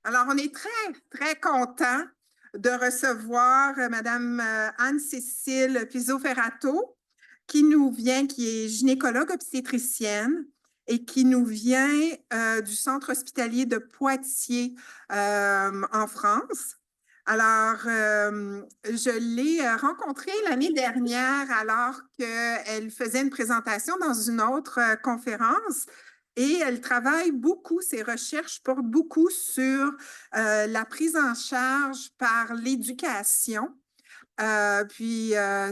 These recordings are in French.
Alors, on est très, très content de recevoir Madame Anne-Cécile Piso-Ferrato, qui est gynécologue obstétricienne et qui nous vient du centre hospitalier de Poitiers en France. Alors, je l'ai rencontrée l'année dernière alors qu'elle faisait une présentation dans une autre conférence. Et elle travaille beaucoup, ses recherches portent beaucoup sur la prise en charge par l'éducation.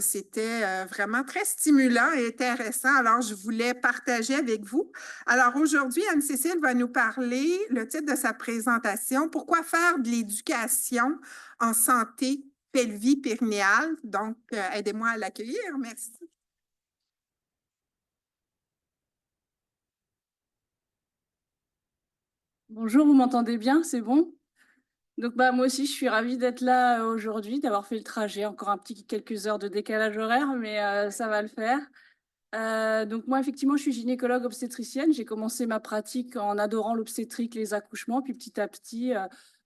C'était vraiment très stimulant et intéressant. Alors, je voulais partager avec vous. Alors, aujourd'hui, Anne-Cécile va nous parler, le titre de sa présentation, Pourquoi faire de l'éducation en santé pelvie-périnéale. Donc, aidez-moi à l'accueillir. Merci. Bonjour, vous m'entendez bien? C'est bon? Donc moi aussi, je suis ravie d'être là aujourd'hui, d'avoir fait le trajet. Encore un petit quelques heures de décalage horaire, mais ça va le faire. Donc moi, effectivement, je suis gynécologue obstétricienne. J'ai commencé ma pratique en adorant l'obstétrique, les accouchements, puis petit à petit,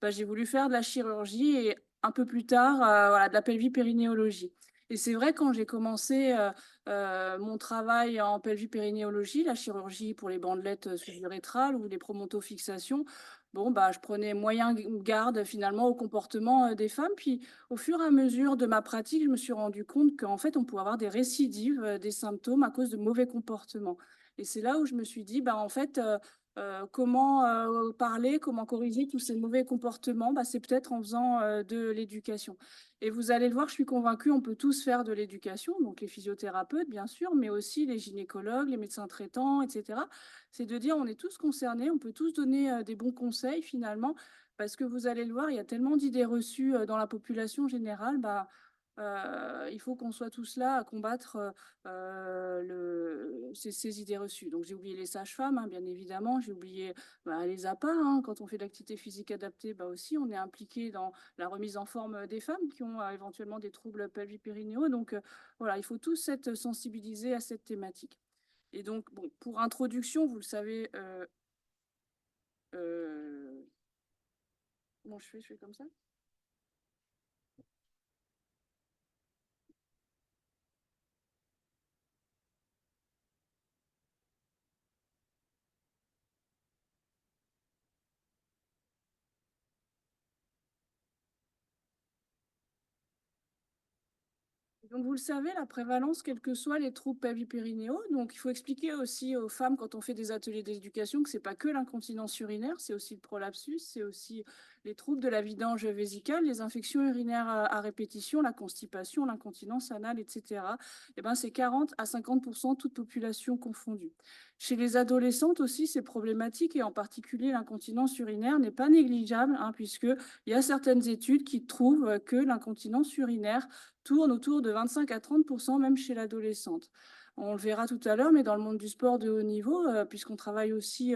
j'ai voulu faire de la chirurgie et un peu plus tard, voilà, de la pelvipérinéologie. Et c'est vrai, quand j'ai commencé mon travail en pelvipérinéologie, la chirurgie pour les bandelettes subi-rétrales ou les promontofixations, je prenais moyen garde finalement au comportement des femmes. Puis au fur et à mesure de ma pratique, je me suis rendu compte qu'en fait, on pouvait avoir des récidives des symptômes à cause de mauvais comportements. Et c'est là où je me suis dit, comment parler, comment corriger tous ces mauvais comportements? C'est peut-être en faisant de l'éducation. Et vous allez le voir, je suis convaincue, on peut tous faire de l'éducation, donc les physiothérapeutes, bien sûr, mais aussi les gynécologues, les médecins traitants, etc. C'est de dire, on est tous concernés, on peut tous donner des bons conseils finalement, parce que vous allez le voir, il y a tellement d'idées reçues dans la population générale. Il faut qu'on soit tous là à combattre ces idées reçues. Donc j'ai oublié les sages-femmes, hein, bien évidemment, j'ai oublié les APA, hein. Quand on fait de l'activité physique adaptée, aussi on est impliqué dans la remise en forme des femmes qui ont éventuellement des troubles pelvipérinéaux. Donc voilà, il faut tous être sensibilisés à cette thématique. Et donc, bon, pour introduction, vous le savez, comment je fais comme ça. Donc, vous le savez, la prévalence, quels que soient les troubles pelvipérinéaux. Donc, il faut expliquer aussi aux femmes, quand on fait des ateliers d'éducation, que ce n'est pas que l'incontinence urinaire, c'est aussi le prolapsus, c'est aussi les troubles de la vidange vésicale, les infections urinaires à répétition, la constipation, l'incontinence anale, etc. C'est 40 à 50%, toute population confondue. Chez les adolescentes aussi, c'est problématique, et en particulier l'incontinence urinaire n'est pas négligeable, hein, puisqu'il y a certaines études qui trouvent que l'incontinence urinaire tourne autour de 25 à 30%, même chez l'adolescente. On le verra tout à l'heure, mais dans le monde du sport de haut niveau, puisqu'on travaille aussi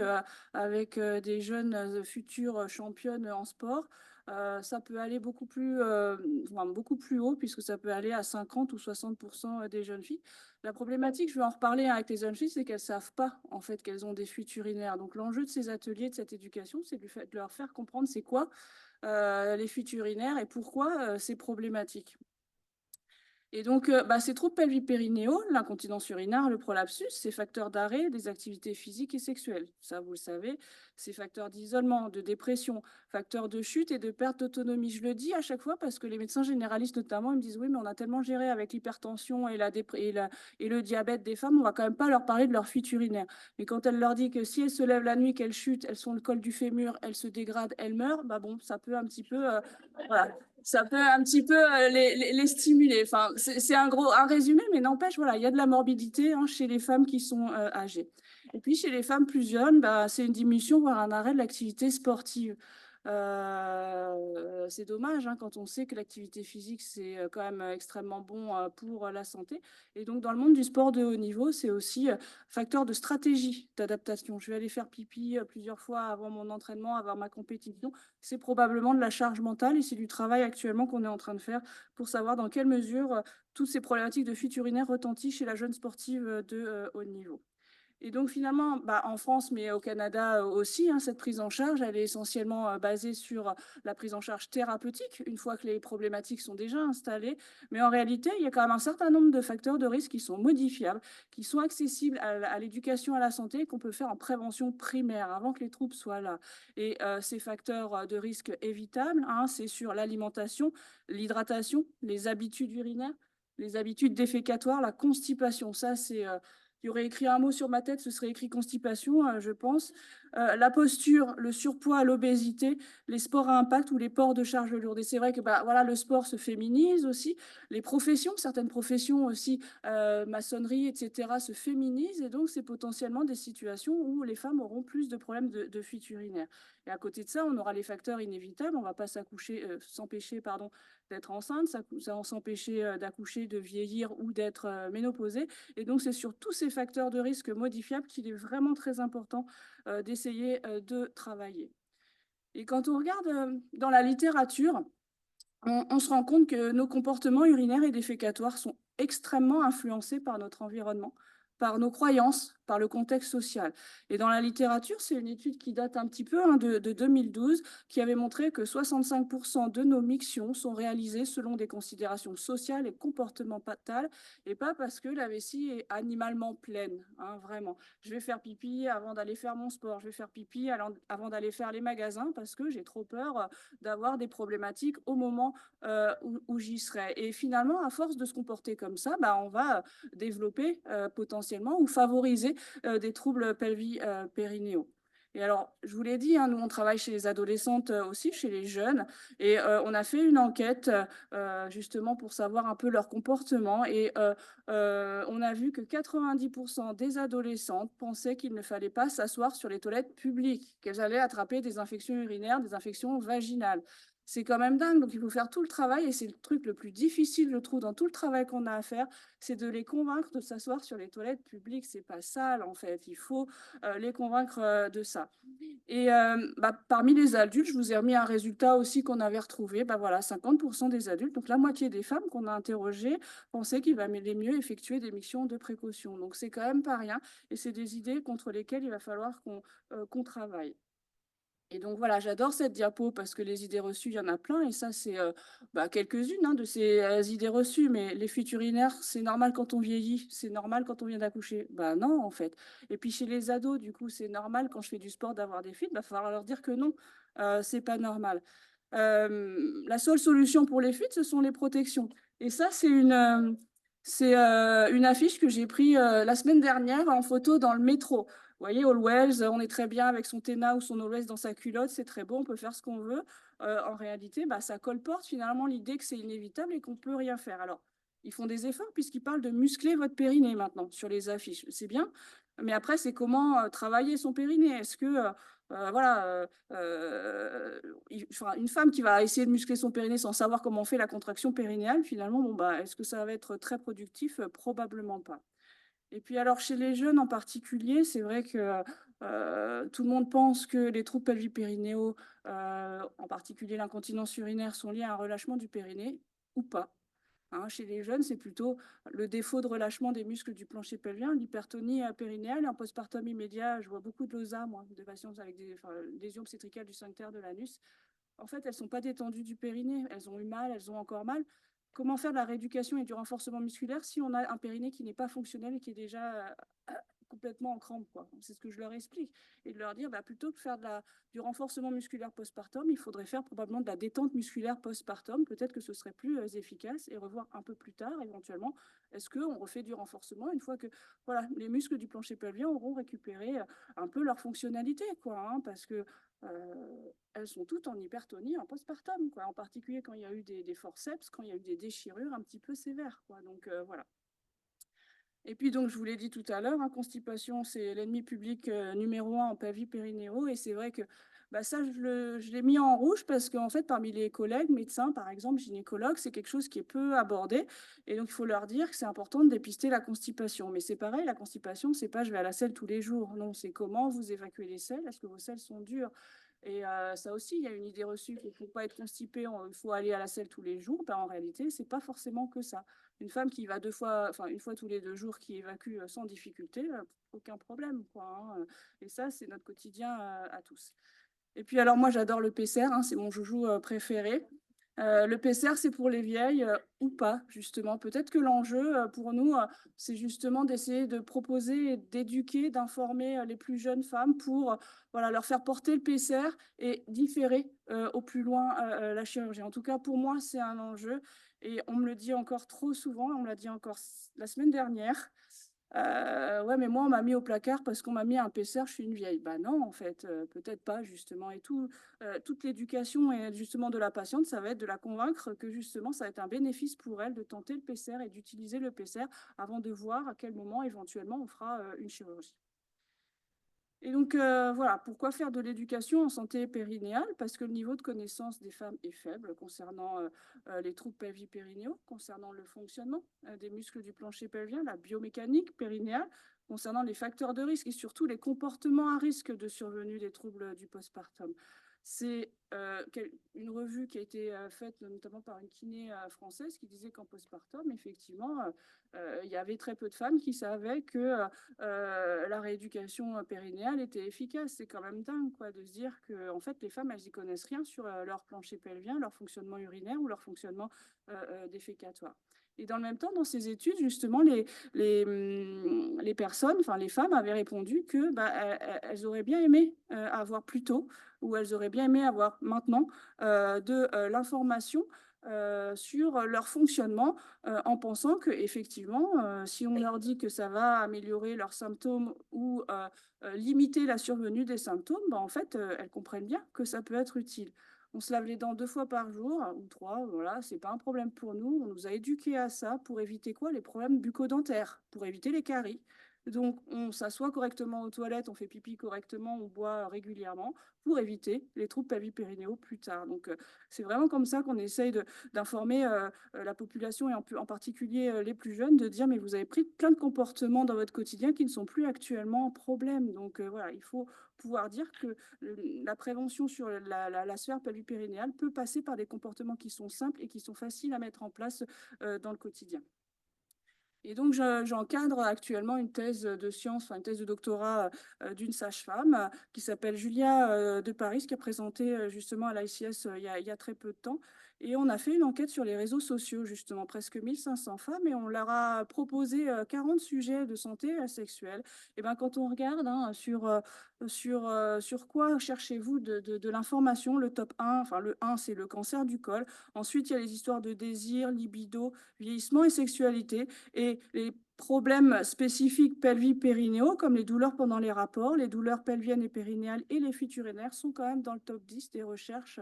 avec des jeunes futures championnes en sport, ça peut aller beaucoup plus haut, puisque ça peut aller à 50 ou 60% des jeunes filles. La problématique, je vais en reparler avec les jeunes filles, c'est qu'elles ne savent pas en fait qu'elles ont des fuites urinaires. Donc l'enjeu de ces ateliers, de cette éducation, c'est de leur faire comprendre c'est quoi les fuites urinaires et pourquoi c'est problématique. Et donc, ces troubles pelvipérinéaux, l'incontinence urinaire, le prolapsus, c'est facteurs d'arrêt des activités physiques et sexuelles. Ça, vous le savez, c'est facteurs d'isolement, de dépression, facteurs de chute et de perte d'autonomie. Je le dis à chaque fois parce que les médecins généralistes, notamment, ils me disent oui, mais on a tellement géré avec l'hypertension et le diabète des femmes, on va quand même pas leur parler de leur fuite urinaire. Mais quand elle leur dit que si elles se lèvent la nuit, qu'elles chutent, elles sont le col du fémur, elles se dégradent, elles meurent, ça peut un petit peu, voilà, ça peut un petit peu les stimuler. Enfin, c'est un résumé, mais n'empêche, voilà, il y a de la morbidité, hein, chez les femmes qui sont âgées. Et puis chez les femmes plus jeunes, c'est une diminution, voire un arrêt de l'activité sportive. C'est dommage, hein, quand on sait que l'activité physique, c'est quand même extrêmement bon pour la santé. Et donc, dans le monde du sport de haut niveau, c'est aussi facteur de stratégie d'adaptation. Je vais aller faire pipi plusieurs fois avant mon entraînement, avant ma compétition. C'est probablement de la charge mentale, et c'est du travail actuellement qu'on est en train de faire pour savoir dans quelle mesure toutes ces problématiques de fuite urinaire retentissent chez la jeune sportive de haut niveau. Et donc finalement, en France, mais au Canada aussi, hein, cette prise en charge, elle est essentiellement basée sur la prise en charge thérapeutique, une fois que les problématiques sont déjà installées. Mais en réalité, il y a quand même un certain nombre de facteurs de risque qui sont modifiables, qui sont accessibles à l'éducation à la santé, qu'on peut faire en prévention primaire, avant que les troubles soient là. Et ces facteurs de risque évitables, hein, c'est sur l'alimentation, l'hydratation, les habitudes urinaires, les habitudes défécatoires, la constipation. Ça, c'est il y aurait écrit un mot sur ma tête, ce serait écrit constipation, je pense. La posture, le surpoids, l'obésité, les sports à impact ou les ports de charge lourde. Et c'est vrai que voilà, le sport se féminise aussi. Les professions, certaines professions aussi, maçonnerie, etc., se féminisent. Et donc, c'est potentiellement des situations où les femmes auront plus de problèmes de fuite urinaire. Et à côté de ça, on aura les facteurs inévitables. On ne va pas s'empêcher d'être enceinte, ça s'empêcher d'accoucher, de vieillir ou d'être ménopausée. Et donc, c'est sur tous ces facteurs de risque modifiables qu'il est vraiment très important d'essayer de travailler. Et quand on regarde dans la littérature, on se rend compte que nos comportements urinaires et défécatoires sont extrêmement influencés par notre environnement, par nos croyances, par le contexte social. Et dans la littérature, c'est une étude qui date un petit peu, hein, de 2012, qui avait montré que 65% de nos mictions sont réalisées selon des considérations sociales et comportementales, et pas parce que la vessie est animalement pleine, hein, vraiment. Je vais faire pipi avant d'aller faire mon sport, je vais faire pipi avant d'aller faire les magasins parce que j'ai trop peur d'avoir des problématiques au moment où j'y serai. Et finalement, à force de se comporter comme ça, on va développer potentiellement ou favoriser des troubles pelvi-périnéaux. Et alors, je vous l'ai dit, hein, nous, on travaille chez les adolescentes aussi, chez les jeunes, et on a fait une enquête justement pour savoir un peu leur comportement. Et on a vu que 90% des adolescentes pensaient qu'il ne fallait pas s'asseoir sur les toilettes publiques, qu'elles allaient attraper des infections urinaires, des infections vaginales. C'est quand même dingue, donc il faut faire tout le travail et c'est le truc le plus difficile, je trouve, dans tout le travail qu'on a à faire, c'est de les convaincre de s'asseoir sur les toilettes publiques. C'est pas sale en fait, il faut les convaincre de ça. Et parmi les adultes, je vous ai remis un résultat aussi qu'on avait retrouvé. Voilà, 50% des adultes, donc la moitié des femmes qu'on a interrogées, pensaient qu'il valait mieux effectuer des missions de précaution. Donc c'est quand même pas rien et c'est des idées contre lesquelles il va falloir qu'on travaille. Et donc voilà, j'adore cette diapo parce que les idées reçues, il y en a plein. Et ça, c'est quelques-unes, hein, de ces idées reçues. Mais les fuites urinaires, c'est normal quand on vieillit, c'est normal quand on vient d'accoucher. Non, en fait. Et puis chez les ados, du coup, c'est normal quand je fais du sport d'avoir des fuites. Il va falloir leur dire que non, c'est pas normal. La seule solution pour les fuites, ce sont les protections. Et ça, c'est une affiche que j'ai prise la semaine dernière en photo dans le métro. Vous voyez, All-Wells, on est très bien avec son Téna ou son All-Wells dans sa culotte, c'est très beau, on peut faire ce qu'on veut. En réalité, ça colporte finalement l'idée que c'est inévitable et qu'on ne peut rien faire. Alors, ils font des efforts puisqu'ils parlent de muscler votre périnée maintenant sur les affiches. C'est bien, mais après, c'est comment travailler son périnée. Est-ce que, voilà, une femme qui va essayer de muscler son périnée sans savoir comment on fait la contraction périnéale, finalement, est-ce que ça va être très productif? Probablement pas. Et puis alors chez les jeunes en particulier, c'est vrai que tout le monde pense que les troubles pelvipérinéaux, en particulier l'incontinence urinaire, sont liés à un relâchement du périnée ou pas. Hein. Chez les jeunes, c'est plutôt le défaut de relâchement des muscles du plancher pelvien, l'hypertonie périnéale. En postpartum immédiat, je vois beaucoup de LOSA, moi, de patients avec des lésions obstétricales du sphincter de l'anus. En fait, elles ne sont pas détendues du périnée. Elles ont eu mal, elles ont encore mal. Comment faire de la rééducation et du renforcement musculaire si on a un périnée qui n'est pas fonctionnel et qui est déjà complètement en crampe, quoi. C'est ce que je leur explique. Et de leur dire, plutôt que de faire du renforcement musculaire postpartum, il faudrait faire probablement de la détente musculaire postpartum. Peut-être que ce serait plus efficace et revoir un peu plus tard, éventuellement, est-ce qu'on refait du renforcement une fois que voilà, les muscles du plancher pelvien auront récupéré un peu leur fonctionnalité, quoi, hein, parce que elles sont toutes en hypertonie en postpartum, quoi, en particulier quand il y a eu des forceps, quand il y a eu des déchirures un petit peu sévères, quoi. Donc voilà. Et puis donc je vous l'ai dit tout à l'heure, hein, constipation, c'est l'ennemi public numéro 1 en pelvi-périnéaux. Et c'est vrai que ça, je l'ai mis en rouge parce qu'en fait, parmi les collègues, médecins, par exemple, gynécologues, c'est quelque chose qui est peu abordé. Et donc, il faut leur dire que c'est important de dépister la constipation. Mais c'est pareil, la constipation, c'est pas je vais à la selle tous les jours. Non, c'est comment vous évacuez les selles. Est-ce que vos selles sont dures? Et ça aussi, il y a une idée reçue qu'il ne faut pas être constipé, il faut aller à la selle tous les jours. Ben, en réalité, ce n'est pas forcément que ça. Une femme qui va une fois tous les 2 jours, qui évacue sans difficulté, aucun problème, quoi, hein. Et ça, c'est notre quotidien à tous. Et puis alors moi, j'adore le PCR, hein, c'est mon joujou préféré. Le PCR, c'est pour les vieilles ou pas, justement. Peut-être que l'enjeu pour nous, c'est justement d'essayer de proposer, d'éduquer, d'informer les plus jeunes femmes pour voilà, leur faire porter le PCR et différer au plus loin la chirurgie. En tout cas, pour moi, c'est un enjeu. Et on me le dit encore trop souvent, on me l'a dit encore la semaine dernière. Ouais, mais moi, on m'a mis au placard parce qu'on m'a mis un PCR, je suis une vieille. Bah non, en fait, peut-être pas, justement. Et toute l'éducation et justement de la patiente, ça va être de la convaincre que justement, ça va être un bénéfice pour elle de tenter le PCR et d'utiliser le PCR avant de voir à quel moment, éventuellement, on fera une chirurgie. Et donc, voilà, pourquoi faire de l'éducation en santé périnéale? Parce que le niveau de connaissance des femmes est faible concernant les troubles pelvipérinéaux, concernant le fonctionnement des muscles du plancher pelvien, la biomécanique périnéale, concernant les facteurs de risque et surtout les comportements à risque de survenue des troubles du postpartum. C'est une revue qui a été faite notamment par une kiné française qui disait qu'en postpartum, effectivement, il y avait très peu de femmes qui savaient que la rééducation périnéale était efficace. C'est quand même dingue, quoi, de se dire que en fait, les femmes, elles n'y connaissent rien sur leur plancher pelvien, leur fonctionnement urinaire ou leur fonctionnement défécatoire. Et dans le même temps, dans ces études, justement, les personnes, enfin les femmes avaient répondu que bah, elles auraient bien aimé avoir plus tôt ou elles auraient bien aimé avoir maintenant de l'information sur leur fonctionnement en pensant que effectivement, si on leur dit que ça va améliorer leurs symptômes ou limiter la survenue des symptômes, bah, en fait, elles comprennent bien que ça peut être utile. On se lave les dents 2 fois par jour ou 3, voilà, c'est pas un problème pour nous. On nous a éduqués à ça pour éviter quoi? Les problèmes bucco-dentaires, pour éviter les caries. Donc, on s'assoit correctement aux toilettes, on fait pipi correctement, on boit régulièrement pour éviter les troubles pelvipérinéaux plus tard. Donc, c'est vraiment comme ça qu'on essaye d'informer la population et en particulier les plus jeunes, de dire mais vous avez pris plein de comportements dans votre quotidien qui ne sont plus actuellement un problème. Donc voilà, il faut pouvoir dire que la prévention sur la sphère pelvipérinéale peut passer par des comportements qui sont simples et qui sont faciles à mettre en place dans le quotidien. Et donc, j'encadre actuellement une thèse de sciences, enfin une thèse de doctorat d'une sage-femme qui s'appelle Julia de Paris, qui a présenté justement à l'ICS il y a très peu de temps. Et on a fait une enquête sur les réseaux sociaux, justement, presque 1500 femmes, et on leur a proposé 40 sujets de santé sexuelle. Et ben, quand on regarde hein, sur quoi cherchez-vous de l'information, le top 1, enfin le 1, c'est le cancer du col. Ensuite, il y a les histoires de désir, libido, vieillissement et sexualité. Et les problèmes spécifiques pelvipérinéaux, comme les douleurs pendant les rapports, les douleurs pelviennes et périnéales et les fuites urinaires, sont quand même dans le top 10 des recherches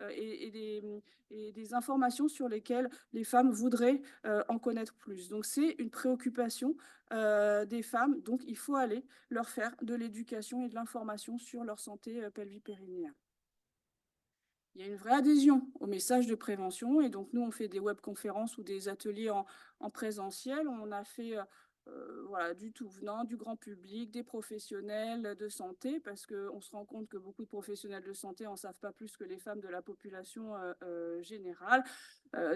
et des informations sur lesquelles les femmes voudraient en connaître plus. Donc, c'est une préoccupation des femmes. Donc, il faut aller leur faire de l'éducation et de l'information sur leur santé pelvipérinéale. Il y a une vraie adhésion au message de prévention et donc nous, on fait des webconférences ou des ateliers en présentiel. On a fait voilà, du tout venant, du grand public, des professionnels de santé parce qu'on se rend compte que beaucoup de professionnels de santé n'en savent pas plus que les femmes de la population générale,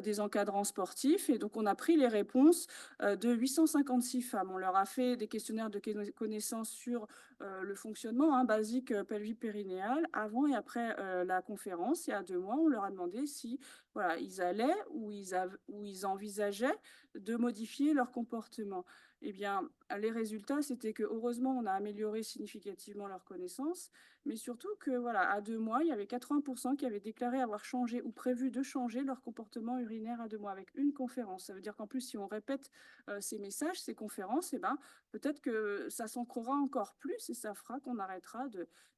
des encadrants sportifs. Et donc, on a pris les réponses de 856 femmes. On leur a fait des questionnaires de connaissances sur le fonctionnement basique pelvipérinéal avant et après la conférence. Il y a 2 mois, on leur a demandé si voilà, ils allaient ou ils envisageaient de modifier leur comportement. Eh bien, les résultats, c'était que heureusement, on a amélioré significativement leurs connaissances, mais surtout que voilà, à 2 mois, il y avait 80% qui avaient déclaré avoir changé ou prévu de changer leur comportement urinaire à 2 mois avec une conférence. Ça veut dire qu'en plus, si on répète ces messages, ces conférences, eh ben, peut-être que ça s'ancrera encore plus et ça fera qu'on arrêtera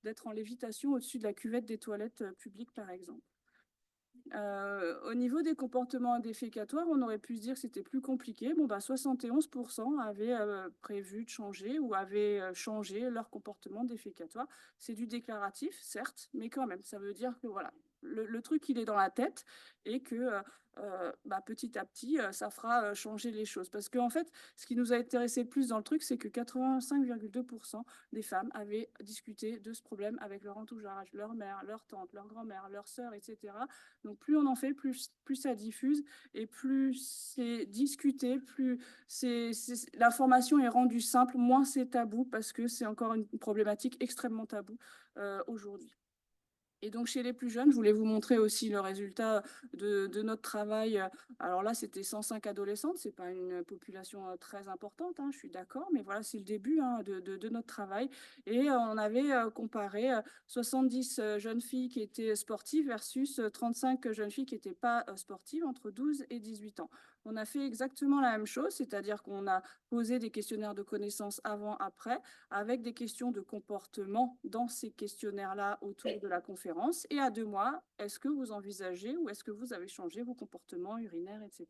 d'être en lévitation au-dessus de la cuvette des toilettes publiques, par exemple. Au niveau des comportements défécatoires, on aurait pu se dire que c'était plus compliqué. Bon, bah, 71% avaient prévu de changer ou avaient changé leur comportement défécatoire. C'est du déclaratif, certes, mais quand même, ça veut dire que voilà, le truc, il est dans la tête et que petit à petit, ça fera changer les choses. Parce qu'en fait, ce qui nous a intéressé le plus dans le truc, c'est que 85,2% des femmes avaient discuté de ce problème avec leur entourage, leur mère, leur tante, leur grand-mère, leur sœur, etc. Donc plus on en fait, plus ça diffuse et plus c'est discuté, plus l'information est rendue simple, moins c'est tabou parce que c'est encore une problématique extrêmement taboue aujourd'hui. Et donc, chez les plus jeunes, je voulais vous montrer aussi le résultat de notre travail. Alors là, c'était 105 adolescentes. Ce n'est pas une population très importante, hein, je suis d'accord, mais voilà, c'est le début hein, de notre travail. Et on avait comparé 70 jeunes filles qui étaient sportives versus 35 jeunes filles qui n'étaient pas sportives entre 12 et 18 ans. On a fait exactement la même chose, c'est-à-dire qu'on a posé des questionnaires de connaissances avant, après, avec des questions de comportement dans ces questionnaires-là autour de la conférence. Et à 2 mois, est-ce que vous envisagez ou est-ce que vous avez changé vos comportements urinaires, etc.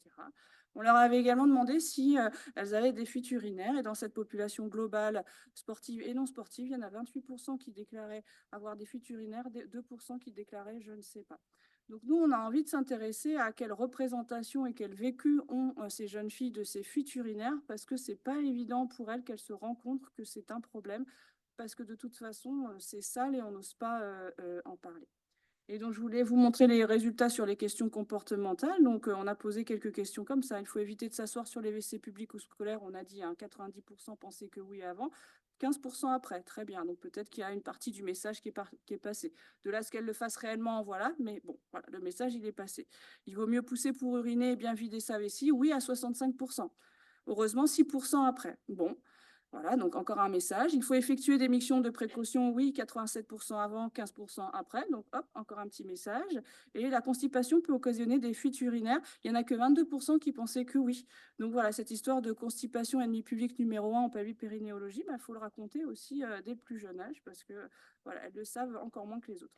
On leur avait également demandé si elles avaient des fuites urinaires. Et dans cette population globale, sportive et non sportive, il y en a 28% qui déclaraient avoir des fuites urinaires, 2% qui déclaraient je ne sais pas. Donc nous, on a envie de s'intéresser à quelle représentation et quel vécu ont ces jeunes filles de ces fuites urinaires, parce que ce n'est pas évident pour elles qu'elles se rencontrent que c'est un problème, parce que de toute façon, c'est sale et on n'ose pas en parler. Et donc, je voulais vous montrer les résultats sur les questions comportementales. Donc, on a posé quelques questions comme ça. Il faut éviter de s'asseoir sur les WC publics ou scolaires. On a dit 90% pensaient que oui avant, 15% après. Très bien. Donc, peut-être qu'il y a une partie du message qui est passé. De là, ce qu'elle le fasse réellement, voilà. Mais bon, voilà, le message, il est passé. Il vaut mieux pousser pour uriner et bien vider sa vessie. Oui, à 65%. Heureusement, 6% après. Bon. Voilà, donc encore un message. Il faut effectuer des missions de précaution, oui, 87% avant, 15% après. Donc, hop, encore un petit message. Et la constipation peut occasionner des fuites urinaires. Il n'y en a que 22% qui pensaient que oui. Donc voilà, cette histoire de constipation ennemi public numéro 1 en périnéologie, il faut le raconter aussi dès le plus jeune âge parce que voilà, elles le savent encore moins que les autres.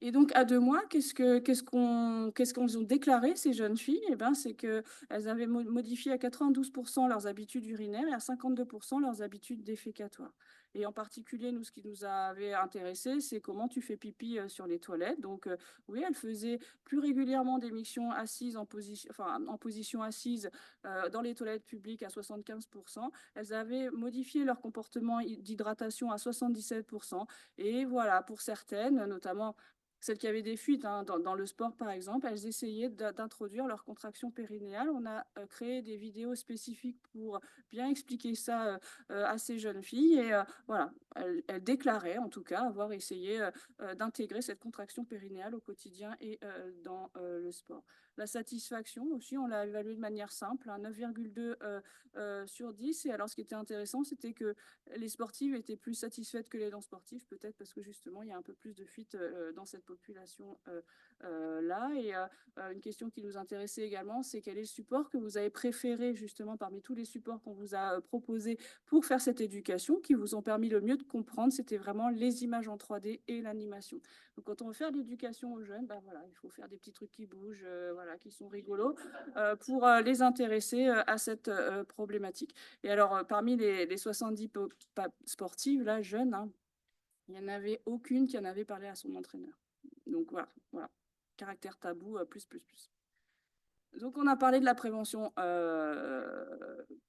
Et donc, à 2 mois, qu'est-ce qu'elles ont déclaré, ces jeunes filles? Eh ben, c'est qu'elles avaient modifié à 92% leurs habitudes urinaires et à 52% leurs habitudes défécatoires. Et en particulier, nous, ce qui nous avait intéressé, c'est comment tu fais pipi sur les toilettes. Donc, oui, elles faisaient plus régulièrement des mictions assises en position assise dans les toilettes publiques à 75%. Elles avaient modifié leur comportement d'hydratation à 77%. Et voilà, pour certaines, notamment celles qui avaient des fuites hein, dans le sport, par exemple, elles essayaient d'introduire leur contraction périnéale. On a créé des vidéos spécifiques pour bien expliquer ça à ces jeunes filles. Et voilà, elles déclaraient en tout cas avoir essayé d'intégrer cette contraction périnéale au quotidien et dans le sport. La satisfaction aussi, on l'a évaluée de manière simple, 9,2 sur 10. Et alors, ce qui était intéressant, c'était que les sportives étaient plus satisfaites que les non-sportives, peut-être parce que justement, il y a un peu plus de fuites dans cette population-là. Et une question qui nous intéressait également, c'est quel est le support que vous avez préféré justement parmi tous les supports qu'on vous a proposés pour faire cette éducation, qui vous ont permis le mieux de comprendre, c'était vraiment les images en 3D et l'animation. Donc, quand on veut faire de l'éducation aux jeunes, voilà, il faut faire des petits trucs qui bougent, voilà, qui sont rigolos, pour les intéresser à cette problématique. Et alors, parmi les 70 sportives, là, jeunes, hein, il n'y en avait aucune qui en avait parlé à son entraîneur. Donc voilà. Caractère tabou, plus. Donc, on a parlé de la prévention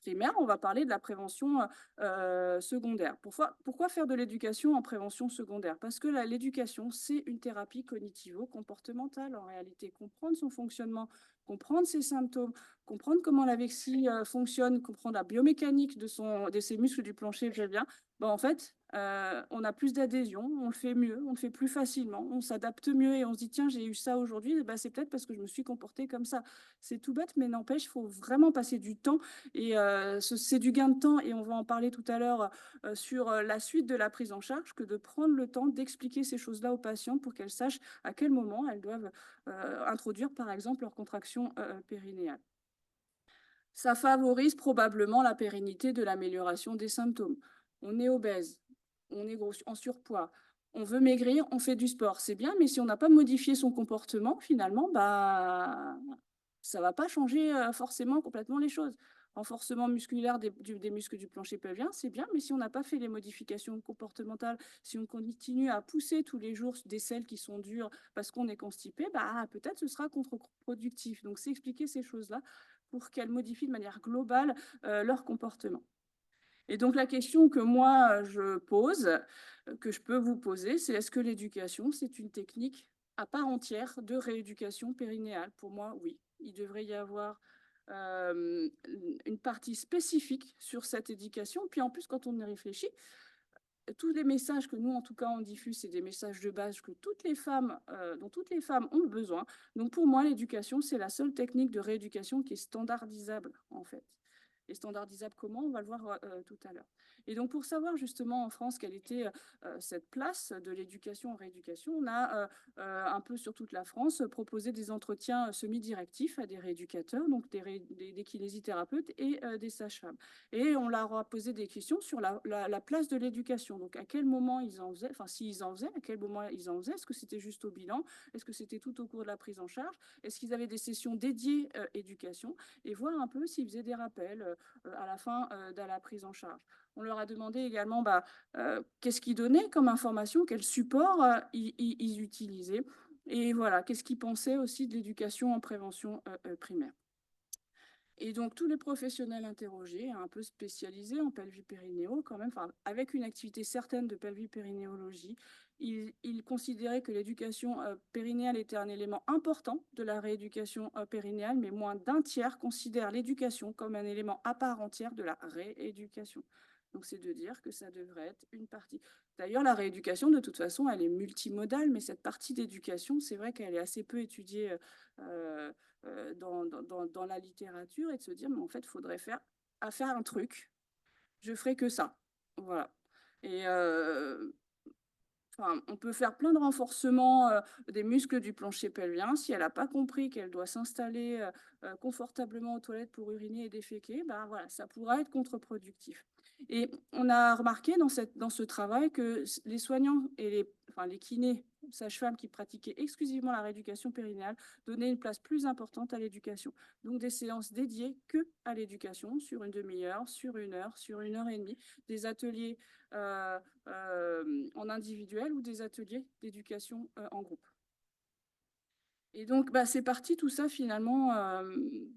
primaire, on va parler de la prévention secondaire. Pourquoi faire de l'éducation en prévention secondaire? Parce que l'éducation, c'est une thérapie cognitivo-comportementale en réalité. Comprendre son fonctionnement, comprendre ses symptômes, comprendre comment la vessie fonctionne, comprendre la biomécanique de ses muscles du plancher pelvien, en fait, on a plus d'adhésion, on le fait mieux, on le fait plus facilement, on s'adapte mieux et on se dit tiens, j'ai eu ça aujourd'hui, c'est peut-être parce que je me suis comportée comme ça. C'est tout bête, mais n'empêche, il faut vraiment passer du temps et c'est du gain de temps et on va en parler tout à l'heure sur la suite de la prise en charge que de prendre le temps d'expliquer ces choses-là aux patientes pour qu'elles sachent à quel moment elles doivent introduire par exemple leur contraction périnéale. Ça favorise probablement la pérennité de l'amélioration des symptômes. On est obèse, on est gros, en surpoids, on veut maigrir, on fait du sport, c'est bien, mais si on n'a pas modifié son comportement, finalement, ça ne va pas changer forcément complètement les choses. renforcement musculaire des muscles du plancher pelvien, c'est bien, mais si on n'a pas fait les modifications comportementales, si on continue à pousser tous les jours des selles qui sont dures parce qu'on est constipé, bah, peut-être ce sera contre-productif. Donc, c'est expliquer ces choses-là pour qu'elles modifient de manière globale leur comportement. Et donc, la question que moi, je pose, que je peux vous poser, c'est est-ce que l'éducation, c'est une technique à part entière de rééducation périnéale? Pour moi, oui. Il devrait y avoir une partie spécifique sur cette éducation. Puis en plus, quand on y réfléchit, tous les messages que nous, en tout cas, on diffuse, c'est des messages de base que toutes les femmes, dont toutes les femmes ont besoin. Donc pour moi, l'éducation, c'est la seule technique de rééducation qui est standardisable, en fait. Et standardisable comment? On va le voir tout à l'heure. Et donc pour savoir justement en France quelle était cette place de l'éducation en rééducation, on a un peu sur toute la France proposé des entretiens semi-directifs à des rééducateurs, donc des kinésithérapeutes et des sages-femmes. Et on leur a posé des questions sur la place de l'éducation. Donc, à quel moment ils en faisaient, enfin, s'ils en faisaient, à quel moment ils en faisaient, est-ce que c'était juste au bilan, est-ce que c'était tout au cours de la prise en charge, est-ce qu'ils avaient des sessions dédiées éducation, et voir un peu s'ils faisaient des rappels à la fin de la prise en charge. On leur a demandé également qu'est-ce qu'ils donnaient comme information, quel support ils utilisaient, et voilà, qu'est-ce qu'ils pensaient aussi de l'éducation en prévention primaire. Et donc, tous les professionnels interrogés, un peu spécialisés en pelvipérinéo, quand même, avec une activité certaine de pelvipérinéologie, ils considéraient que l'éducation périnéale était un élément important de la rééducation périnéale, mais moins d'un tiers considère l'éducation comme un élément à part entière de la rééducation. Donc, c'est de dire que ça devrait être une partie. D'ailleurs, la rééducation, de toute façon, elle est multimodale, mais cette partie d'éducation, c'est vrai qu'elle est assez peu étudiée dans la littérature, et de se dire, mais en fait, il faudrait faire un truc, je ferai que ça. Voilà. Et on peut faire plein de renforcements des muscles du plancher pelvien. Si elle n'a pas compris qu'elle doit s'installer confortablement aux toilettes pour uriner et déféquer, bah, voilà, ça pourra être contre-productif. Et on a remarqué dans ce travail que les soignants et les kinés, sages-femmes qui pratiquaient exclusivement la rééducation périnéale donnaient une place plus importante à l'éducation. Donc des séances dédiées que à l'éducation sur une demi-heure, sur 1 heure, sur 1 heure et demie, des ateliers en individuel ou des ateliers d'éducation en groupe. Et donc, c'est parti tout ça finalement,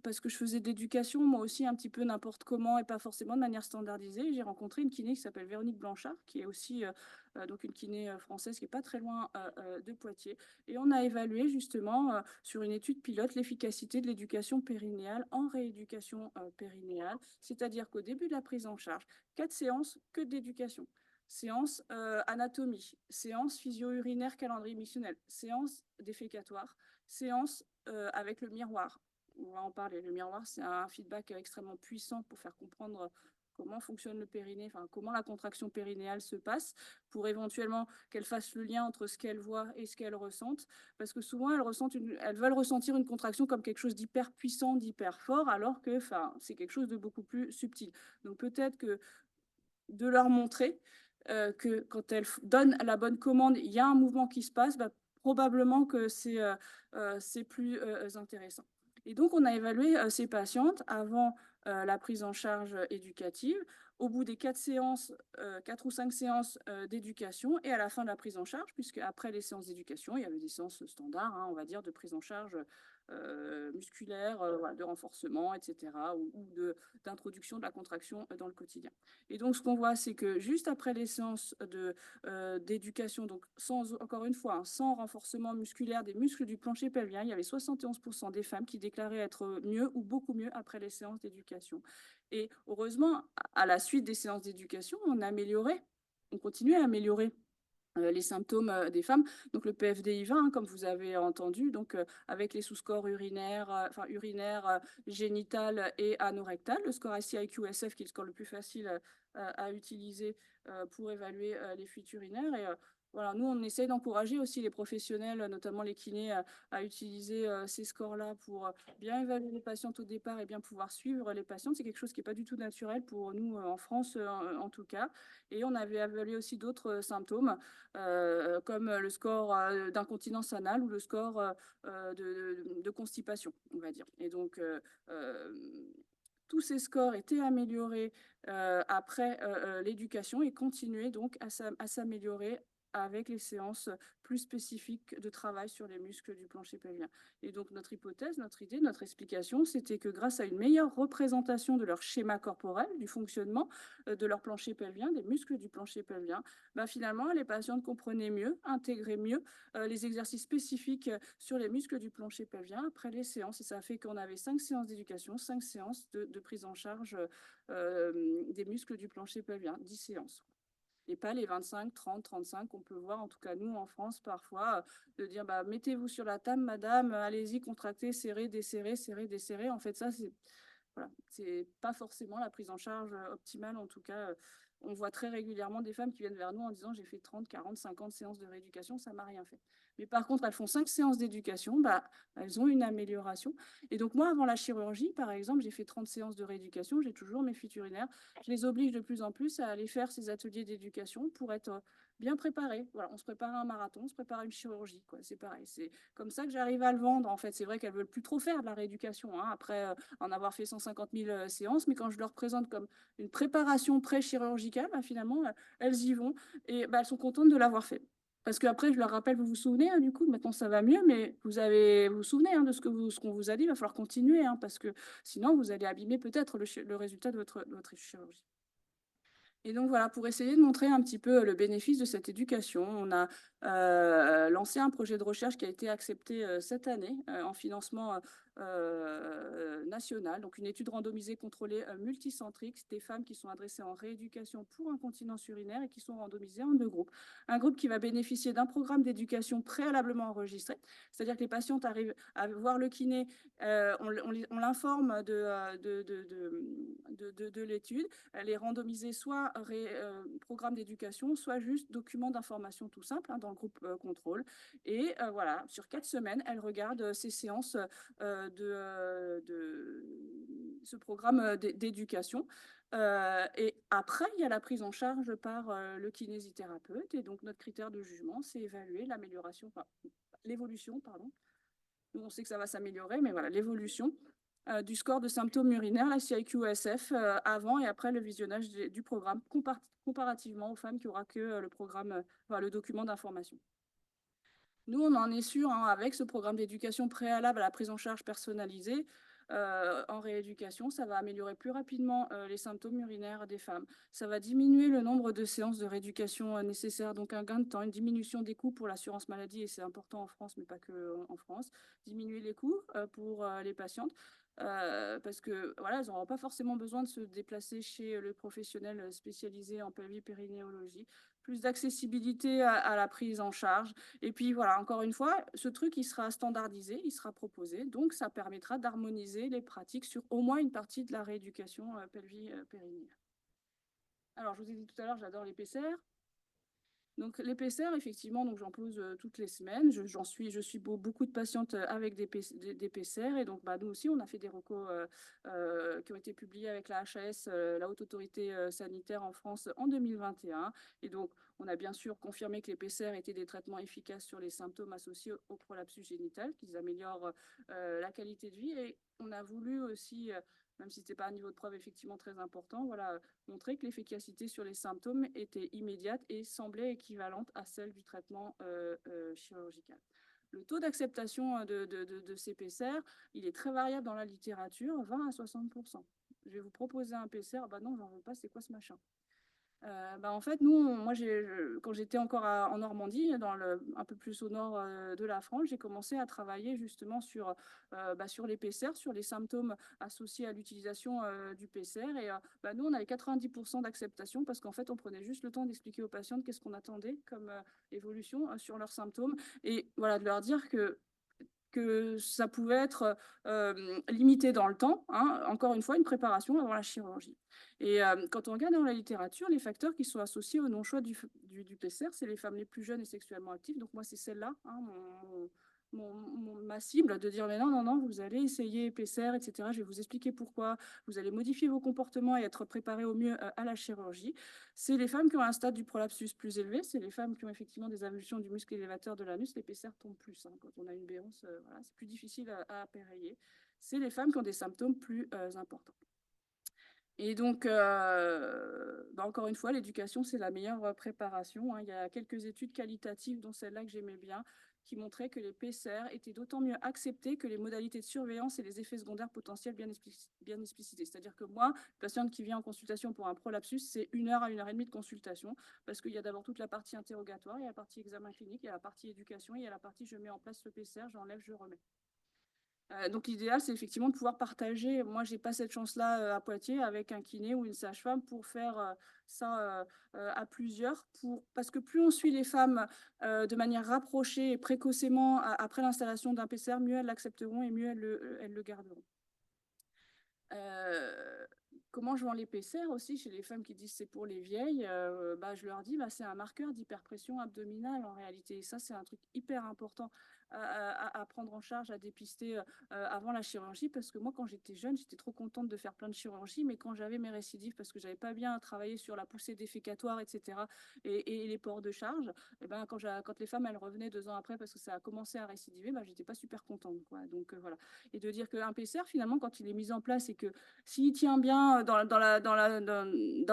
parce que je faisais de l'éducation, moi aussi, un petit peu n'importe comment et pas forcément de manière standardisée. J'ai rencontré une kiné qui s'appelle Véronique Blanchard, qui est aussi donc une kiné française qui est pas très loin de Poitiers. Et on a évalué justement sur une étude pilote l'efficacité de l'éducation périnéale en rééducation périnéale, c'est-à-dire qu'au début de la prise en charge, 4 séances que d'éducation. Séance anatomie, séance physio-urinaire calendrier missionnel, séance défécatoire, séance avec le miroir. On va en parler. Le miroir, c'est un feedback extrêmement puissant pour faire comprendre comment fonctionne le périnée, comment la contraction périnéale se passe, pour éventuellement qu'elle fasse le lien entre ce qu'elle voit et ce qu'elle ressente. Parce que souvent, elles veulent ressentir une contraction comme quelque chose d'hyper puissant, d'hyper fort, alors que c'est quelque chose de beaucoup plus subtil. Donc peut-être que de leur montrer que quand elles donnent la bonne commande, il y a un mouvement qui se passe, probablement que c'est plus intéressant. Et donc, on a évalué ces patientes avant la prise en charge éducative, au bout des 4 séances, 4 ou 5 séances d'éducation, et à la fin de la prise en charge, puisque après les séances d'éducation, il y avait des séances standards, on va dire, de prise en charge musculaire, de renforcement, etc., ou d'introduction de la contraction dans le quotidien. Et donc, ce qu'on voit, c'est que juste après les séances d'éducation, donc encore une fois, sans renforcement musculaire des muscles du plancher pelvien, il y avait 71% des femmes qui déclaraient être mieux ou beaucoup mieux après les séances d'éducation. Et heureusement, à la suite des séances d'éducation, on continuait à améliorer les symptômes des femmes, donc le PFDI-20, comme vous avez entendu, donc avec les sous-scores urinaires, génital et anorectal, le score ICIQ-SF qui est le score le plus facile à utiliser pour évaluer les fuites urinaires. Et voilà, nous, on essaie d'encourager aussi les professionnels, notamment les kinés, à utiliser ces scores-là pour bien évaluer les patientes au départ et bien pouvoir suivre les patientes. C'est quelque chose qui n'est pas du tout naturel pour nous en France, en tout cas. Et on avait évalué aussi d'autres symptômes, comme le score d'incontinence anale ou le score de constipation, on va dire. Et donc, tous ces scores étaient améliorés après l'éducation et continuaient donc à s'améliorer avec les séances plus spécifiques de travail sur les muscles du plancher pelvien. Et donc notre hypothèse, notre idée, notre explication, c'était que grâce à une meilleure représentation de leur schéma corporel, du fonctionnement de leur plancher pelvien, des muscles du plancher pelvien, bah, finalement les patientes comprenaient mieux, intégraient mieux les exercices spécifiques sur les muscles du plancher pelvien après les séances. Et ça a fait qu'on avait 5 séances d'éducation, 5 séances de prise en charge des muscles du plancher pelvien, 10 séances. Et pas les 25, 30, 35 qu'on peut voir, en tout cas nous en France parfois, de dire bah, mettez-vous sur la table, madame, allez-y, contractez, serrez, desserrez, serrez, desserrez. En fait, ça, c'est voilà, pas forcément la prise en charge optimale. En tout cas, on voit très régulièrement des femmes qui viennent vers nous en disant j'ai fait 30, 40, 50 séances de rééducation, ça m'a rien fait. Mais par contre, elles font 5 séances d'éducation, bah, elles ont une amélioration. Et donc moi, avant la chirurgie, par exemple, j'ai fait 30 séances de rééducation, j'ai toujours mes fuites urinaires. Je les oblige de plus en plus à aller faire ces ateliers d'éducation pour être bien préparés. Voilà, on se prépare à un marathon, on se prépare à une chirurgie, quoi. C'est pareil. C'est comme ça que j'arrive à le vendre. En fait, c'est vrai qu'elles veulent plus trop faire de la rééducation, hein, après en avoir fait 150 000 séances, mais quand je leur présente comme une préparation pré-chirurgicale, bah, finalement, elles y vont et bah, elles sont contentes de l'avoir fait. Parce qu'après, je leur rappelle, vous vous souvenez, hein, du coup, maintenant ça va mieux, mais vous vous souvenez hein, de ce qu'on vous a dit, il va falloir continuer, hein, parce que sinon, vous allez abîmer peut-être le résultat de votre chirurgie. Et donc voilà, pour essayer de montrer un petit peu le bénéfice de cette éducation, on a lancé un projet de recherche qui a été accepté cette année en financement national, donc une étude randomisée contrôlée multicentrique, des femmes qui sont adressées en rééducation pour incontinence urinaire et qui sont randomisées en 2 groupes. Un groupe qui va bénéficier d'un programme d'éducation préalablement enregistré, c'est-à-dire que les patientes arrivent à voir le kiné, on l'informe de l'étude, elle est randomisée soit programme d'éducation, soit juste document d'information tout simple hein, dans le groupe contrôle. Et voilà, sur 4 semaines, elle regarde ces séances de ce programme d'éducation. Et après, il y a la prise en charge par le kinésithérapeute. Et donc, notre critère de jugement, c'est évaluer l'amélioration, enfin, l'évolution, pardon. Nous, on sait que ça va s'améliorer, mais voilà, l'évolution du score de symptômes urinaires, la CIQ-SF, avant et après le visionnage du programme, comparativement aux femmes qui aura que le programme, enfin, le document d'information. Nous, on en est sûr, hein, avec ce programme d'éducation préalable à la prise en charge personnalisée, en rééducation, ça va améliorer plus rapidement les symptômes urinaires des femmes. Ça va diminuer le nombre de séances de rééducation nécessaires, donc un gain de temps, une diminution des coûts pour l'assurance maladie, et c'est important en France, mais pas que en France. Diminuer les coûts pour les patientes. Parce que voilà, elles n'auront pas forcément besoin de se déplacer chez le professionnel spécialisé en pelvipérinéologie. Plus d'accessibilité à la prise en charge. Et puis voilà, encore une fois, ce truc, il sera standardisé, il sera proposé. Donc, ça permettra d'harmoniser les pratiques sur au moins une partie de la rééducation pelvie-périnéale. Alors, je vous ai dit tout à l'heure, j'adore l'épaisseur. Donc l'épaisseur, effectivement, donc j'en pose toutes les semaines. Je suis beaucoup de patientes avec des PCR. Et donc bah, nous aussi, on a fait des recos qui ont été publiés avec la HAS, la Haute Autorité Sanitaire en France, en 2021. Et donc, on a bien sûr confirmé que les PCR étaient des traitements efficaces sur les symptômes associés au prolapsus génital, qu'ils améliorent la qualité de vie. Et on a voulu aussi même si ce n'était pas un niveau de preuve effectivement très important, voilà, montrer que l'efficacité sur les symptômes était immédiate et semblait équivalente à celle du traitement chirurgical. Le taux d'acceptation de ces PCR, il est très variable dans la littérature, 20 à 60%. Je vais vous proposer un PCR, bah non, j'en veux pas, c'est quoi ce machin? Bah, en fait, moi, quand j'étais encore en Normandie, un peu plus au nord de la France, j'ai commencé à travailler justement sur les PCR, sur les symptômes associés à l'utilisation du PCR. Et bah, nous, on avait 90% d'acceptation parce qu'en fait, on prenait juste le temps d'expliquer aux patientes qu'est-ce qu'on attendait comme évolution sur leurs symptômes et voilà, de leur dire que ça pouvait être limité dans le temps, hein, encore une fois, une préparation avant la chirurgie. Et quand on regarde dans la littérature, les facteurs qui sont associés au non-choix du PCR, c'est les femmes les plus jeunes et sexuellement actives. Donc moi, c'est celle-là, hein, ma cible, de dire mais non, non, non, vous allez essayer PCR, etc. Je vais vous expliquer pourquoi. Vous allez modifier vos comportements et être préparés au mieux à la chirurgie. C'est les femmes qui ont un stade du prolapsus plus élevé. C'est les femmes qui ont effectivement des avulsions du muscle élévateur de l'anus. Les PCR tombent plus. Hein. Quand on a une béance, voilà, c'est plus difficile à appareiller. C'est les femmes qui ont des symptômes plus importants. Et donc, encore une fois, l'éducation, c'est la meilleure préparation, hein. Il y a quelques études qualitatives, dont celle-là que j'aimais bien, qui montraient que les PCR étaient d'autant mieux acceptés que les modalités de surveillance et les effets secondaires potentiels bien explicités. C'est-à-dire que moi, patiente qui vient en consultation pour un prolapsus, c'est 1 heure à 1 heure et demie de consultation, parce qu'il y a d'abord toute la partie interrogatoire, il y a la partie examen clinique, il y a la partie éducation, il y a la partie je mets en place le PCR, j'enlève, je remets. Donc l'idéal, c'est effectivement de pouvoir partager. Moi, j'ai pas cette chance-là à Poitiers avec un kiné ou une sage-femme pour faire ça à plusieurs. Parce que plus on suit les femmes de manière rapprochée et précocement après l'installation d'un PCR, mieux elles l'accepteront et mieux elles le garderont. Comment je vends les PCR aussi chez les femmes qui disent c'est pour les vieilles, je leur dis c'est un marqueur d'hyperpression abdominale en réalité. Et ça, c'est un truc hyper important à prendre en charge, à dépister avant la chirurgie. Parce que moi, quand j'étais jeune, j'étais trop contente de faire plein de chirurgies, mais quand j'avais mes récidives, parce que j'avais pas bien travaillé sur la poussée défécatoire, etc., et les ports de charge, et quand les femmes elles revenaient 2 ans après parce que ça a commencé à récidiver, j'étais pas super contente, quoi. Donc voilà. Et de dire qu'un PCR, finalement, quand il est mis en place et que s'il tient bien dans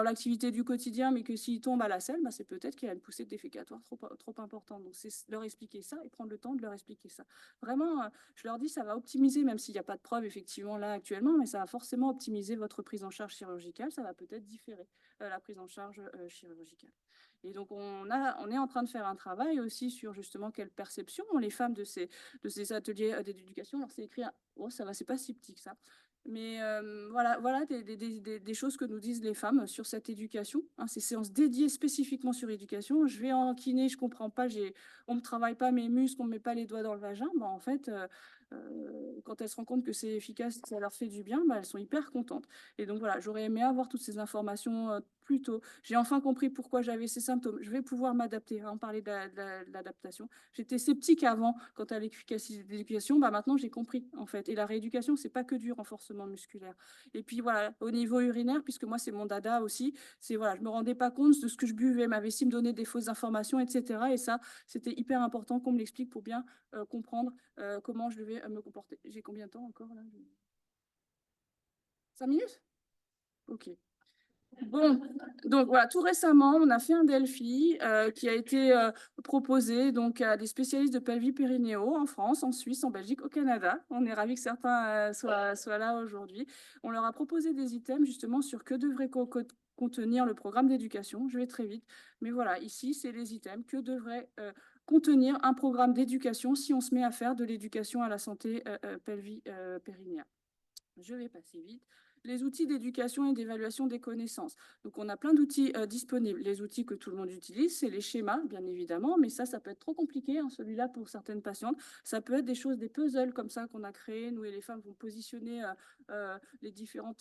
l'activité du quotidien, mais que s'il tombe à la selle, c'est peut-être qu'il a une poussée défécatoire trop importante. Donc, c'est leur expliquer ça et prendre le temps de leur expliquer ça. Vraiment, je leur dis, ça va optimiser, même s'il n'y a pas de preuve, effectivement, là, actuellement, mais ça va forcément optimiser votre prise en charge chirurgicale. Ça va peut-être différer la prise en charge chirurgicale. Et donc, on est en train de faire un travail aussi sur justement quelle perception ont les femmes de ces ateliers d'éducation. Alors, c'est écrit, oh, ça va, c'est pas si petit que ça. Mais voilà des choses que nous disent les femmes sur cette éducation, hein, ces séances dédiées spécifiquement sur l'éducation. Je vais en kiné, je comprends pas, on me travaille pas mes muscles, on me met pas les doigts dans le vagin. En fait, quand elles se rendent compte que c'est efficace, que ça leur fait du bien, elles sont hyper contentes. Et donc voilà, j'aurais aimé avoir toutes ces informations plus tôt. J'ai enfin compris pourquoi j'avais ces symptômes. Je vais pouvoir m'adapter, hein, on parlait de l'adaptation. J'étais sceptique avant quant à l'efficacité de l'éducation, maintenant j'ai compris en fait. Et la rééducation, c'est pas que du renforcement musculaire. Et puis voilà, au niveau urinaire, puisque moi c'est mon dada aussi, c'est voilà, je me rendais pas compte de ce que je buvais, ma vessie me donnait des fausses informations, etc. Et ça, c'était hyper important qu'on me l'explique pour bien comprendre comment je devais me comporter. J'ai combien de temps encore là? 5 minutes? Ok. Bon, donc voilà, tout récemment, on a fait un Delphi qui a été proposé donc à des spécialistes de pelvis périnéaux en France, en Suisse, en Belgique, au Canada. On est ravis que certains soient là aujourd'hui. On leur a proposé des items justement sur que devrait contenir le programme d'éducation. Je vais très vite, mais voilà, ici, c'est les items que devrait contenir un programme d'éducation si on se met à faire de l'éducation à la santé pelvis périnéale. Je vais passer vite. Les outils d'éducation et d'évaluation des connaissances. Donc, on a plein d'outils disponibles. Les outils que tout le monde utilise, c'est les schémas, bien évidemment, mais ça peut être trop compliqué, hein, celui-là, pour certaines patientes. Ça peut être des choses, des puzzles comme ça qu'on a créés. Nous et les femmes vont positionner les différents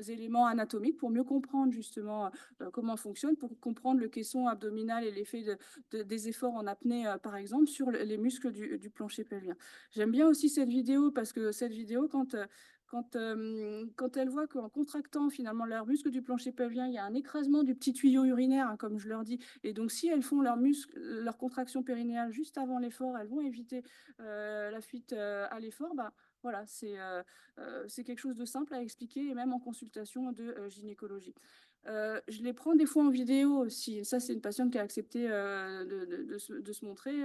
éléments anatomiques pour mieux comprendre justement comment fonctionne, pour comprendre le caisson abdominal et l'effet des efforts en apnée, par exemple, sur les muscles du plancher pelvien. J'aime bien aussi cette vidéo parce que cette vidéo, quand elles voient qu'en contractant finalement leurs muscles du plancher pelvien, il y a un écrasement du petit tuyau urinaire, hein, comme je leur dis. Et donc, si elles font leur contraction périnéale juste avant l'effort, elles vont éviter la fuite à l'effort. Voilà, c'est quelque chose de simple à expliquer, et même en consultation de gynécologie. Je les prends des fois en vidéo aussi. Ça, c'est une patiente qui a accepté de se montrer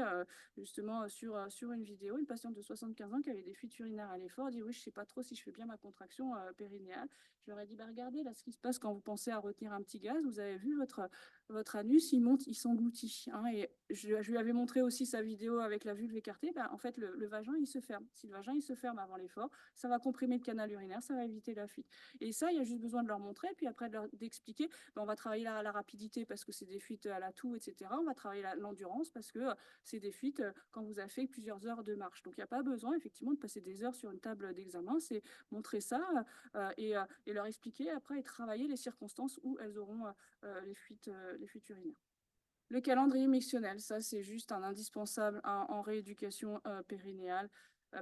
justement sur une vidéo. Une patiente de 75 ans qui avait des fuites urinaires à l'effort dit: oui, je ne sais pas trop si je fais bien ma contraction périnéale. Je leur ai dit: regardez là ce qui se passe quand vous pensez à retenir un petit gaz. Vous avez vu votre anus, il monte, il s'engloutit, hein. Et je lui avais montré aussi sa vidéo avec la vulve écartée. En fait, le vagin, il se ferme. Si le vagin, il se ferme avant l'effort, ça va comprimer le canal urinaire, ça va éviter la fuite. Et ça, il y a juste besoin de leur montrer, puis après d'expliquer, on va travailler la rapidité parce que c'est des fuites à la toux, etc. On va travailler l'endurance parce que c'est des fuites quand vous avez fait plusieurs heures de marche. Donc, il n'y a pas besoin, effectivement, de passer des heures sur une table d'examen. C'est montrer ça et leur expliquer après et travailler les circonstances où elles auront les fuites urinaires. Le calendrier mictionnel, ça, c'est juste un indispensable en rééducation périnéale.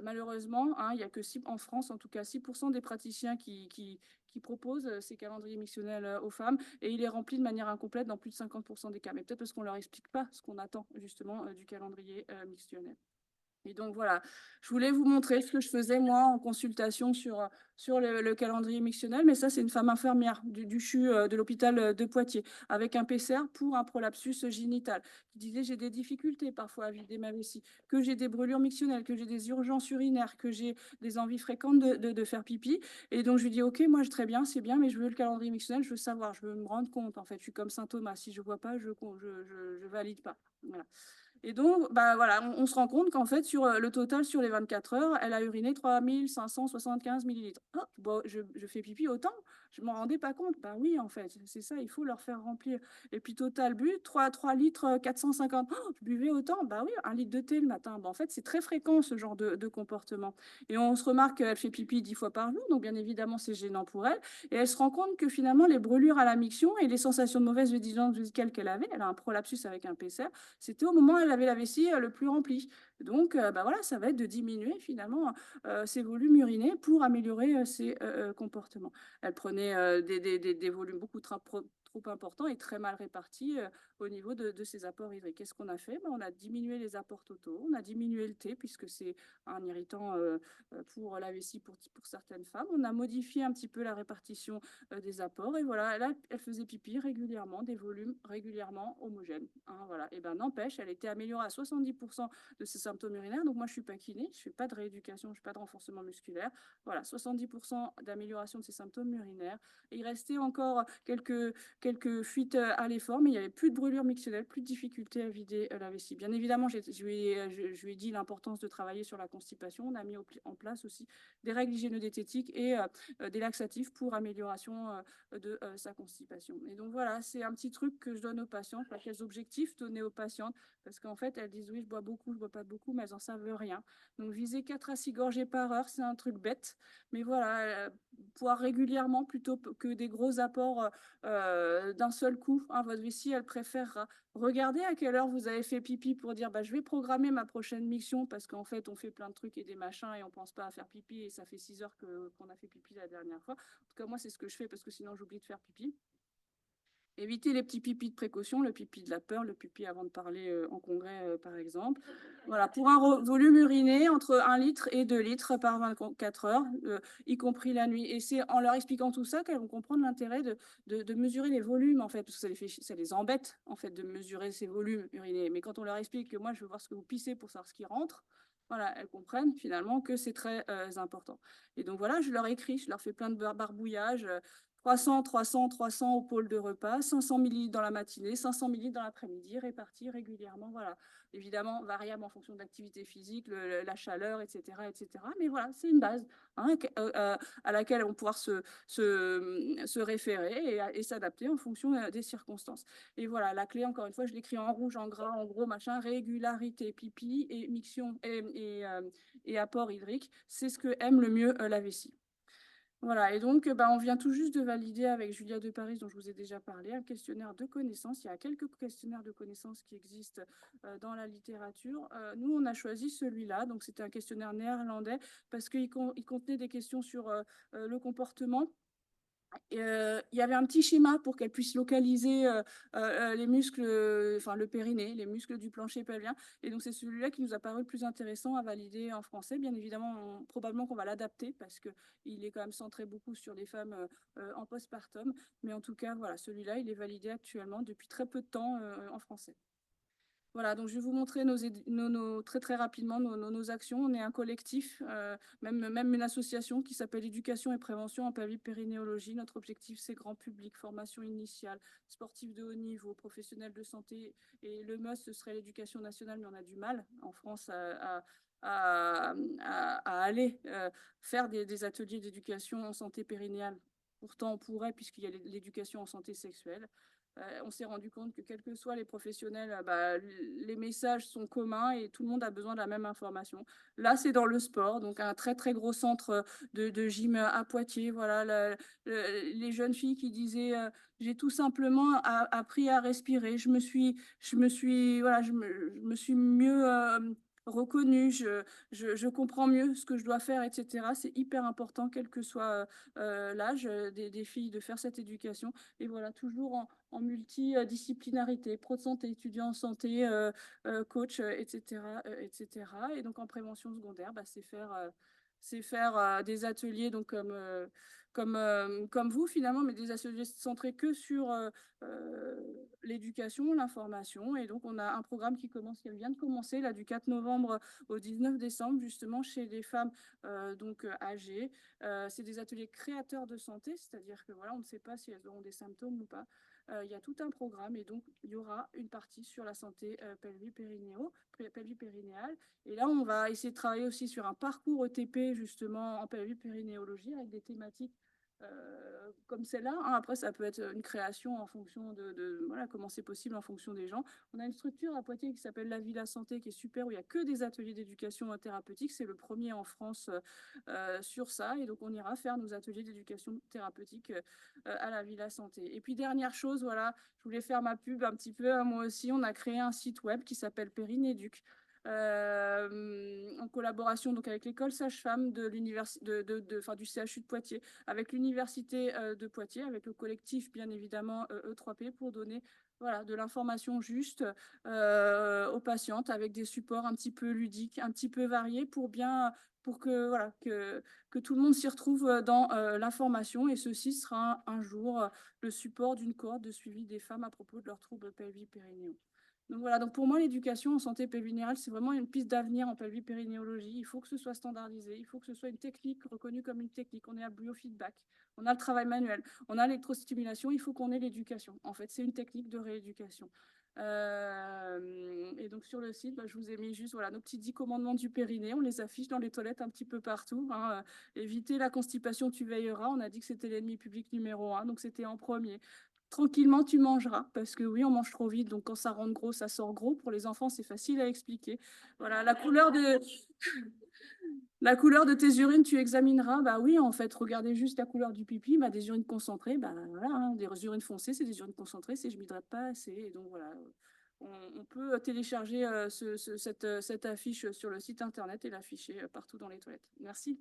Malheureusement, hein, il n'y a que en France, en tout cas, 6% des praticiens qui proposent ces calendriers mictionnels aux femmes, et il est rempli de manière incomplète dans plus de 50% des cas. Mais peut-être parce qu'on ne leur explique pas ce qu'on attend justement du calendrier mictionnel. Et donc voilà, je voulais vous montrer ce que je faisais moi en consultation sur le calendrier mictionnel, mais ça c'est une femme infirmière du CHU de l'hôpital de Poitiers, avec un PCR pour un prolapsus génital, qui disait j'ai des difficultés parfois à vider ma vessie, que j'ai des brûlures mictionnelles, que j'ai des urgences urinaires, que j'ai des envies fréquentes de faire pipi. Et donc je lui dis ok, moi je très bien, c'est bien, mais je veux le calendrier mictionnel, je veux savoir, je veux me rendre compte en fait, je suis comme saint Thomas, si je vois pas, je valide pas. Voilà. Et donc, bah, voilà, on se rend compte qu'en fait, sur le total, sur les 24 heures, elle a uriné 3575 millilitres. Ah, bon, je fais pipi autant? Je ne m'en rendais pas compte. Bah oui, en fait, c'est ça, il faut leur faire remplir. Et puis, total but, 3 litres 450. Oh, je buvais autant? Bah oui, 1 litre de thé le matin. Bah, en fait, c'est très fréquent ce genre de comportement. Et on se remarque qu'elle fait pipi 10 fois par jour, donc bien évidemment, c'est gênant pour elle. Et elle se rend compte que finalement, les brûlures à la miction et les sensations de mauvaise vigilance vésicale qu'elle avait, elle a un prolapsus avec un PCR, c'était au moment où elle avait la vessie le plus remplie. Donc, bah voilà, ça va être de diminuer finalement ses volumes urinés pour améliorer ses comportements. Elle prenait des volumes beaucoup trop importants et très mal répartis au niveau de ses apports hydriques. Qu'est-ce qu'on a fait? On a diminué les apports totaux, on a diminué le thé puisque c'est un irritant pour la vessie pour certaines femmes. On a modifié un petit peu la répartition des apports et voilà, là, elle faisait pipi régulièrement, des volumes régulièrement homogènes. Hein, voilà. Et ben n'empêche, elle était améliorée à 70% de ses symptômes urinaires. Donc moi, je suis pas kiné, je fais pas de rééducation, je fais pas de renforcement musculaire. Voilà, 70% d'amélioration de ses symptômes urinaires. Et il restait encore quelques fuites à l'effort, mais il n'y avait plus de brûlure mictionnelle, plus de difficulté à vider la vessie. Bien évidemment, je lui ai dit l'importance de travailler sur la constipation. On a mis en place aussi des règles hygiéno-diététiques et des laxatifs pour amélioration de sa constipation. Et donc voilà, c'est un petit truc que je donne aux patientes, quels objectifs donner aux patientes, parce qu'en fait, elles disent oui, je bois beaucoup, je bois pas beaucoup, mais elles en savent rien. Donc viser 4 à 6 gorgées par heure, c'est un truc bête, mais voilà, boire régulièrement plutôt que des gros apports d'un seul coup. Hein, votre vessie, elle préfère regarder à quelle heure vous avez fait pipi pour dire bah, je vais programmer ma prochaine mission parce qu'en fait, on fait plein de trucs et des machins et on pense pas à faire pipi et ça fait 6 heures qu'on a fait pipi la dernière fois. En tout cas, moi, c'est ce que je fais parce que sinon, j'oublie de faire pipi. Éviter les petits pipis de précaution, le pipi de la peur, le pipi avant de parler en congrès, par exemple. Voilà, pour un volume uriné entre 1 litre et 2 litres par 24 heures, y compris la nuit. Et c'est en leur expliquant tout ça qu'elles vont comprendre l'intérêt de mesurer les volumes, en fait, parce que ça les embête, en fait, de mesurer ces volumes urinés. Mais quand on leur explique que moi, je veux voir ce que vous pissez pour savoir ce qui rentre, voilà, elles comprennent finalement que c'est très important. Et donc voilà, je leur écris, je leur fais plein de barbouillages. 300, 300, 300 au pôle de repas, 500 millilitres dans la matinée, 500 millilitres dans l'après-midi, répartis régulièrement. Voilà. Évidemment, variable en fonction de l'activité physique, la chaleur, etc., etc. Mais voilà, c'est une base hein, à laquelle on va pouvoir se référer et s'adapter en fonction des circonstances. Et voilà, la clé, encore une fois, je l'écris en rouge, en gras, en gros, machin, régularité, pipi et miction et apport hydrique. C'est ce que aime le mieux la vessie. Voilà, et donc bah, on vient tout juste de valider avec Julia de Paris, dont je vous ai déjà parlé, un questionnaire de connaissances. Il y a quelques questionnaires de connaissances qui existent dans la littérature. Nous, on a choisi celui-là, donc c'était un questionnaire néerlandais, parce qu'il contenait des questions sur le comportement. Il y avait un petit schéma pour qu'elle puisse localiser les muscles, enfin le périnée, les muscles du plancher pelvien. Et donc, c'est celui-là qui nous a paru le plus intéressant à valider en français. Bien évidemment, probablement qu'on va l'adapter parce qu'il est quand même centré beaucoup sur les femmes en postpartum. Mais en tout cas, voilà, celui-là, il est validé actuellement depuis très peu de temps en français. Voilà, donc je vais vous montrer très très rapidement nos actions. On est un collectif, même une association qui s'appelle Éducation et prévention en périnéologie. Notre objectif, c'est grand public, formation initiale, sportifs de haut niveau, professionnels de santé. Et le must, ce serait l'éducation nationale, mais on a du mal en France à aller faire des ateliers d'éducation en santé périnéale. Pourtant, on pourrait, puisqu'il y a l'éducation en santé sexuelle. On s'est rendu compte que quels que soient les professionnels, les messages sont communs et tout le monde a besoin de la même information. Là, c'est dans le sport, donc un très très gros centre de gym à Poitiers. Voilà, les jeunes filles qui disaient j'ai tout simplement appris à respirer. Voilà, je me suis mieux reconnue. Je comprends mieux ce que je dois faire, etc. C'est hyper important, quel que soit l'âge des filles, de faire cette éducation. Et voilà, toujours en multidisciplinarité, pro de santé, étudiant en santé, coach, etc., etc. Et donc en prévention secondaire, bah, c'est faire des ateliers donc comme vous finalement, mais des ateliers centrés que sur l'éducation, l'information. Et donc on a un programme qui vient de commencer là du 4 novembre au 19 décembre justement chez des femmes âgées. C'est des ateliers créateurs de santé, c'est-à-dire que voilà, on ne sait pas si elles auront des symptômes ou pas. Il y a tout un programme et donc il y aura une partie sur la santé pelvipérinéale. Et là, on va essayer de travailler aussi sur un parcours ETP justement en pelvipérinéologie avec des thématiques comme celle-là. Hein. Après, ça peut être une création en fonction voilà, comment c'est possible en fonction des gens. On a une structure à Poitiers qui s'appelle la Villa Santé qui est super, où il n'y a que des ateliers d'éducation thérapeutique. C'est le premier en France sur ça. Et donc, on ira faire nos ateliers d'éducation thérapeutique à la Villa Santé. Et puis, dernière chose, voilà, je voulais faire ma pub un petit peu. Hein, moi aussi, on a créé un site web qui s'appelle Périnéduc. En collaboration donc avec l'école sage-femme de du CHU de Poitiers, avec l'université de Poitiers, avec le collectif bien évidemment E3P pour donner voilà, de l'information juste aux patientes avec des supports un petit peu ludiques, un petit peu variés pour que, voilà, que tout le monde s'y retrouve dans l'information. Et ceci sera un jour le support d'une cohorte de suivi des femmes à propos de leurs troubles pelvipérinéaux. Donc voilà, donc pour moi, l'éducation en santé pelvinérale, c'est vraiment une piste d'avenir en pelvipérinéologie. Il faut que ce soit standardisé, il faut que ce soit une technique reconnue comme une technique. On est à biofeedback, on a le travail manuel, on a l'électrostimulation, il faut qu'on ait l'éducation. En fait, c'est une technique de rééducation. Et donc sur le site, je vous ai mis juste voilà, nos petits 10 commandements du périnée. On les affiche dans les toilettes un petit peu partout. Hein. Éviter la constipation, tu veilleras. On a dit que c'était l'ennemi public numéro 1, donc c'était en premier. Tranquillement, tu mangeras, parce que oui, on mange trop vite, donc quand ça rentre gros, ça sort gros. Pour les enfants, c'est facile à expliquer. Voilà, la couleur de tes urines, tu examineras. Bah oui, en fait, regardez juste la couleur du pipi, bah, des urines concentrées, bah voilà, hein, des urines foncées, c'est des urines concentrées, c'est je m'hydrate pas assez. Et donc voilà, on peut télécharger cette affiche sur le site internet et l'afficher partout dans les toilettes. Merci.